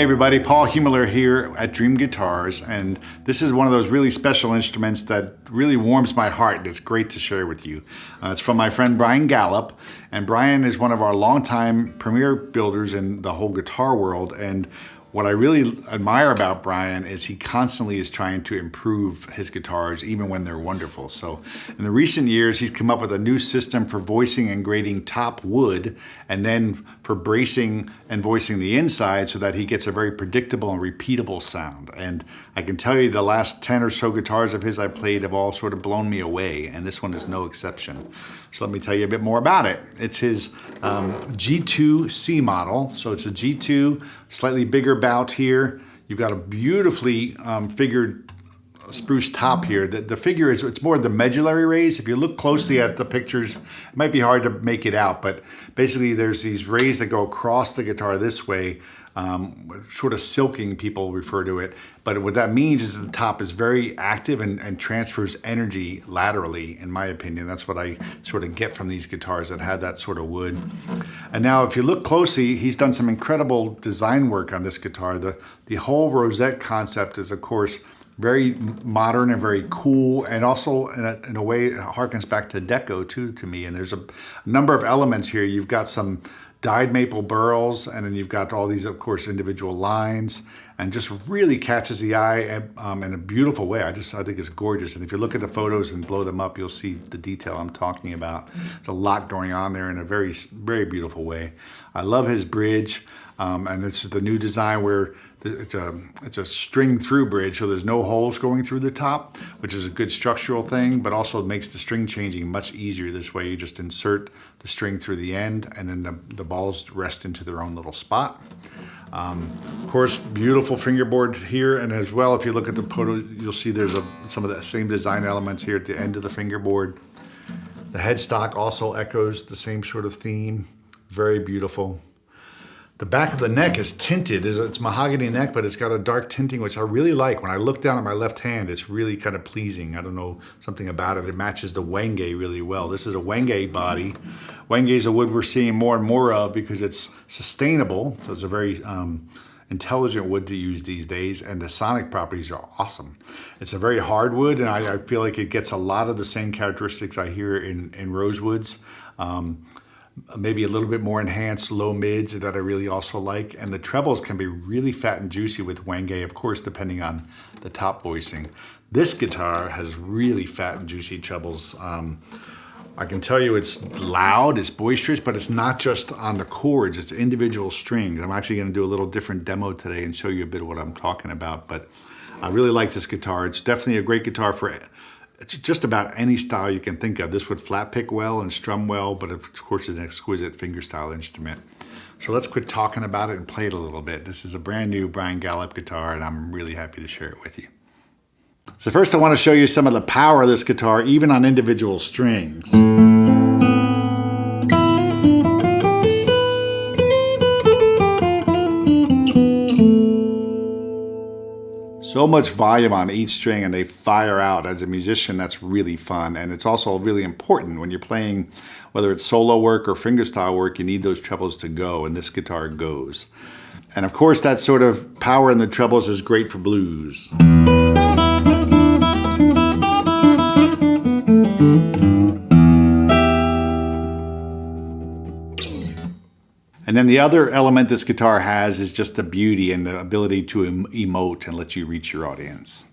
everybody, Paul Huemler here at Dream Guitars, and this is one of those really special instruments that really warms my heart, and it's great to share with you. It's from my friend Bryan Galloup, and Bryan is one of our longtime premier builders in the whole guitar world, and what I really admire about Bryan is he constantly is trying to improve his guitars even when they're wonderful. So in the recent years, he's come up with a new system for voicing and grading top wood and then for bracing and voicing the inside so that he gets a very predictable and repeatable sound. And I can tell you the last 10 or so guitars of his I played have all sort of blown me away, and this one is no exception. So let me tell you a bit more about it. It's his G.2C model. So it's a G2, slightly bigger bout here. You've got a beautifully figured spruce top here. The figure is, it's more the medullary rays. If you look closely at the pictures, it might be hard to make it out, but basically there's these rays that go across the guitar this way, sort of silking, people refer to it. But what that means is the top is very active and transfers energy laterally, in my opinion. That's what I sort of get from these guitars that have that sort of wood. And now if you look closely, he's done some incredible design work on this guitar. The whole rosette concept is, of course, very modern and very cool, and also in a way it harkens back to Deco too to me. And there's a number of elements here. You've got some dyed maple burls, and then you've got all these, of course, individual lines, and just really catches the eye in a beautiful way. I think it's gorgeous. And if you look at the photos and blow them up, you'll see the detail I'm talking about. There's a lot going on there in a very, very beautiful way. I love his bridge, and it's the new design where it's a string through bridge, so there's no holes going through the top, which is a good structural thing, but also it makes the string changing much easier this way. You just insert the string through the end, and then the balls rest into their own little spot. Of course, beautiful fingerboard here, and as well, if you look at the photo, you'll see there's some of the same design elements here at the end of the fingerboard. The headstock also echoes the same sort of theme. Very beautiful. The back of the neck is tinted. It's mahogany neck, but it's got a dark tinting, which I really like. When I look down at my left hand, it's really kind of pleasing. I don't know, something about it. It matches the Wenge really well. This is a Wenge body. Wenge is a wood we're seeing more and more of because it's sustainable. So it's a very intelligent wood to use these days, and the sonic properties are awesome. It's a very hard wood, and I feel like it gets a lot of the same characteristics I hear in rosewoods. Maybe a little bit more enhanced low mids that I really also like. And the trebles can be really fat and juicy with Wenge, of course, depending on the top voicing. This guitar has really fat and juicy trebles. I can tell you it's loud, it's boisterous, but it's not just on the chords, it's individual strings. I'm actually gonna do a little different demo today and show you a bit of what I'm talking about, but I really like this guitar. It's definitely a great guitar for just about any style you can think of. This would flat pick well and strum well, but of course it's an exquisite fingerstyle instrument. So let's quit talking about it and play it a little bit. This is a brand new Bryan Galloup guitar, and I'm really happy to share it with you. So first I want to show you some of the power of this guitar, even on individual strings. So much volume on each string, and they fire out. As a musician, that's really fun, and it's also really important when you're playing, whether it's solo work or fingerstyle work, you need those trebles to go, and this guitar goes. And of course, that sort of power in the trebles is great for blues. And then the other element this guitar has is just the beauty and the ability to emote and let you reach your audience.